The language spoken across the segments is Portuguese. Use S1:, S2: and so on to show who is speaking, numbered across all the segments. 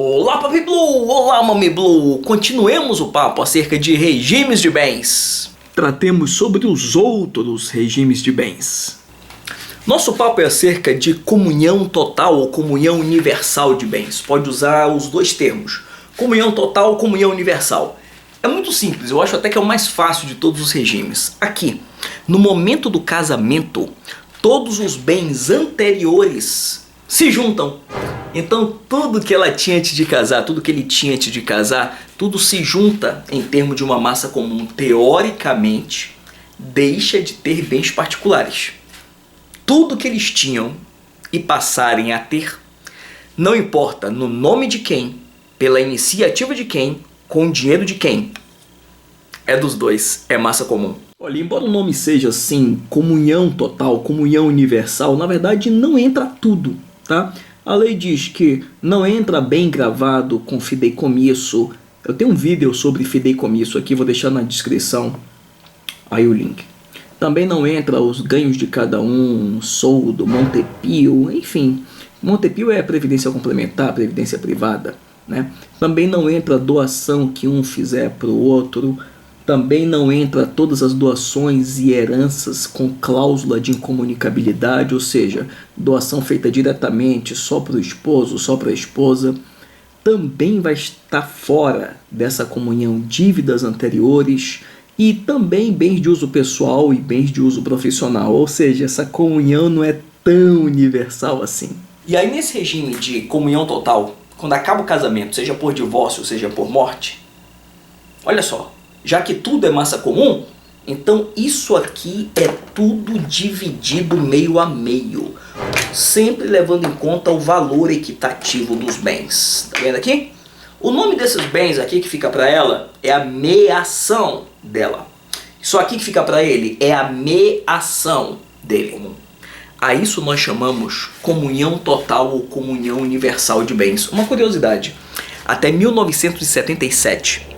S1: Olá, Papi Blue! Olá, Mami Blue! Continuemos o papo acerca de regimes de bens. Tratemos sobre os outros regimes de bens. Nosso papo é acerca de comunhão total ou comunhão universal de bens. Pode usar os dois termos. Comunhão total ou comunhão universal. É muito simples, eu acho até que é o mais fácil de todos os regimes. Aqui, no momento do casamento, todos os bens anteriores se juntam. Então tudo que ela tinha antes de casar, tudo que ele tinha antes de casar, tudo se junta em termos de uma massa comum. Teoricamente, deixa de ter bens particulares. Tudo que eles tinham e passarem a ter, não importa no nome de quem, pela iniciativa de quem, com o dinheiro de quem, é dos dois, é massa comum. Olha, embora o nome seja assim, comunhão total, comunhão universal, na verdade não entra tudo, tá? A lei diz que não entra bem gravado com fideicomisso. Eu tenho um vídeo sobre fideicomisso aqui, vou deixar na descrição aí o link. Também não entra os ganhos de cada um, soldo, Montepio, enfim. Montepio é previdência complementar, previdência privada, né? Também não entra doação que um fizer para o outro. Também não entra todas as doações e heranças com cláusula de incomunicabilidade, ou seja, doação feita diretamente só para o esposo, só para a esposa. Também vai estar fora dessa comunhão dívidas anteriores e também bens de uso pessoal e bens de uso profissional, ou seja, essa comunhão não é tão universal assim. E aí nesse regime de comunhão total, quando acaba o casamento, seja por divórcio, seja por morte, olha só, já que tudo é massa comum, então isso aqui é tudo dividido meio a meio, sempre levando em conta o valor equitativo dos bens. Tá vendo aqui? O nome desses bens aqui que fica para ela é a meação dela. Isso aqui que fica para ele é a meação dele. A isso nós chamamos comunhão total ou comunhão universal de bens. Uma curiosidade, até 1977,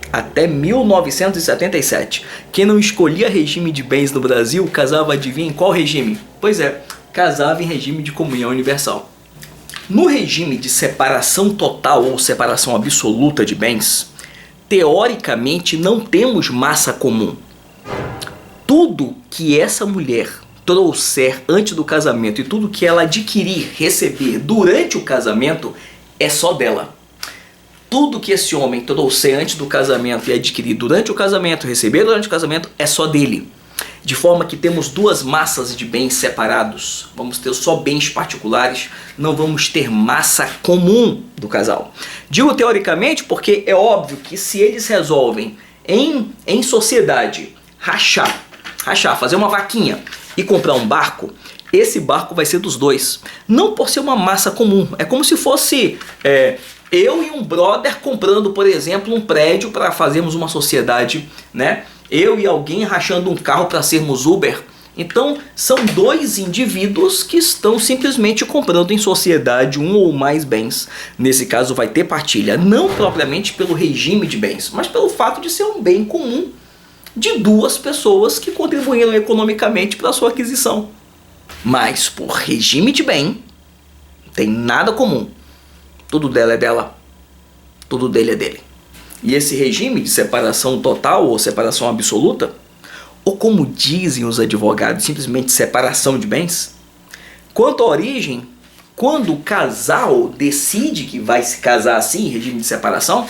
S1: quem não escolhia regime de bens no Brasil casava, adivinha, em qual regime? Pois é, casava em regime de comunhão universal. No regime de separação total ou separação absoluta de bens, teoricamente não temos massa comum. Tudo que essa mulher trouxer antes do casamento e tudo que ela adquirir, receber durante o casamento é só dela. Tudo que esse homem trouxer antes do casamento e adquirir durante o casamento, receber durante o casamento, é só dele. De forma que temos duas massas de bens separados. Vamos ter só bens particulares, não vamos ter massa comum do casal. Digo teoricamente porque é óbvio que se eles resolvem em sociedade rachar, fazer uma vaquinha e comprar um barco, esse barco vai ser dos dois. Não por ser uma massa comum. É como se fosse eu e um brother comprando, por exemplo, um prédio para fazermos uma sociedade, né? Eu e alguém rachando um carro para sermos Uber. Então, são dois indivíduos que estão simplesmente comprando em sociedade um ou mais bens. Nesse caso, vai ter partilha, não propriamente pelo regime de bens, mas pelo fato de ser um bem comum de duas pessoas que contribuíram economicamente para a sua aquisição. Mas, por regime de bem, não tem nada comum. Tudo dela é dela, tudo dele é dele. E esse regime de separação total ou separação absoluta, ou como dizem os advogados, simplesmente separação de bens, quanto à origem, quando o casal decide que vai se casar assim, em regime de separação,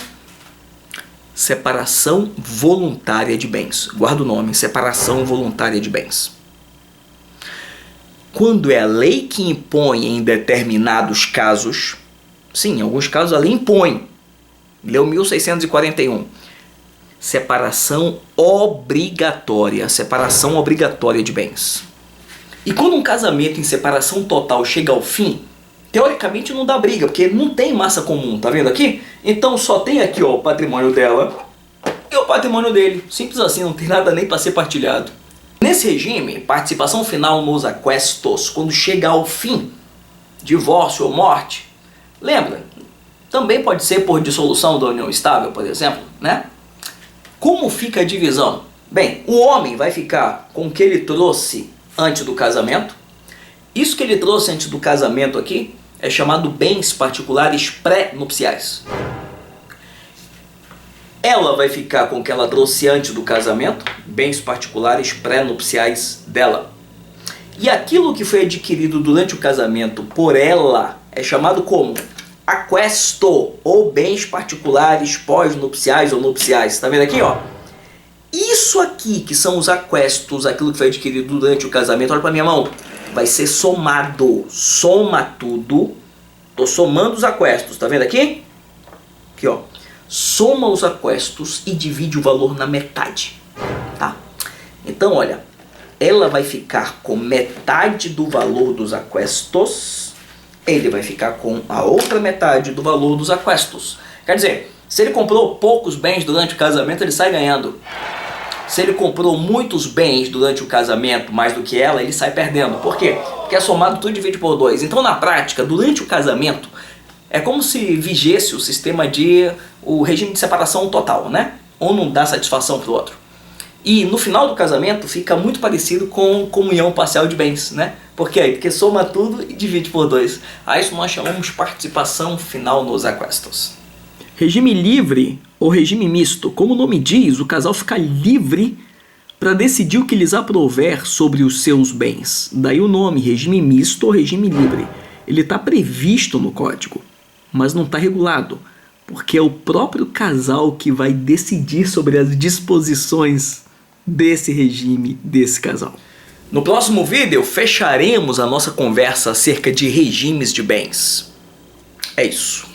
S1: separação voluntária de bens. Guarda o nome, separação voluntária de bens. Quando é a lei que impõe em determinados casos, sim, em alguns casos a lei impõe. Leu 1641. Separação obrigatória de bens. E quando um casamento em separação total chega ao fim, teoricamente não dá briga, porque não tem massa comum, tá vendo aqui? Então só tem aqui ó, o patrimônio dela e o patrimônio dele. Simples assim, não tem nada nem para ser partilhado. Nesse regime, participação final nos aquestos, quando chega ao fim, divórcio ou morte, lembra? Também pode ser por dissolução da união estável, por exemplo, né? Como fica a divisão? Bem, o homem vai ficar com o que ele trouxe antes do casamento. Isso que ele trouxe antes do casamento aqui é chamado bens particulares pré-nupciais. Ela vai ficar com o que ela trouxe antes do casamento, bens particulares pré-nupciais dela. E aquilo que foi adquirido durante o casamento por ela é chamado como aquesto, ou bens particulares pós-nupciais ou nupciais. Tá vendo aqui, ó? Isso aqui, que são os aquestos, aquilo que foi adquirido durante o casamento, olha pra minha mão, vai ser somado. Soma tudo. Tô somando os aquestos, tá vendo aqui? Aqui, ó. Soma os aquestos e divide o valor na metade, tá? Então, olha, ela vai ficar com metade do valor dos aquestos, ele vai ficar com a outra metade do valor dos aquestos. Quer dizer, se ele comprou poucos bens durante o casamento, ele sai ganhando. Se ele comprou muitos bens durante o casamento, mais do que ela, ele sai perdendo. Por quê? Porque é somado tudo e divide por 2. Então, na prática, durante o casamento, é como se vigesse o sistema o regime de separação total, né? Um não dá satisfação para o outro. E no final do casamento fica muito parecido com comunhão parcial de bens, né? Por quê? Porque soma tudo e divide por 2. A isso nós chamamos participação final nos aquestos. Regime livre ou regime misto. Como o nome diz, o casal fica livre para decidir o que lhes aprouver sobre os seus bens. Daí o nome, regime misto ou regime livre. Ele está previsto no código, mas não está regulado, porque é o próprio casal que vai decidir sobre as disposições desse regime, desse casal. No próximo vídeo, fecharemos a nossa conversa acerca de regimes de bens. É isso.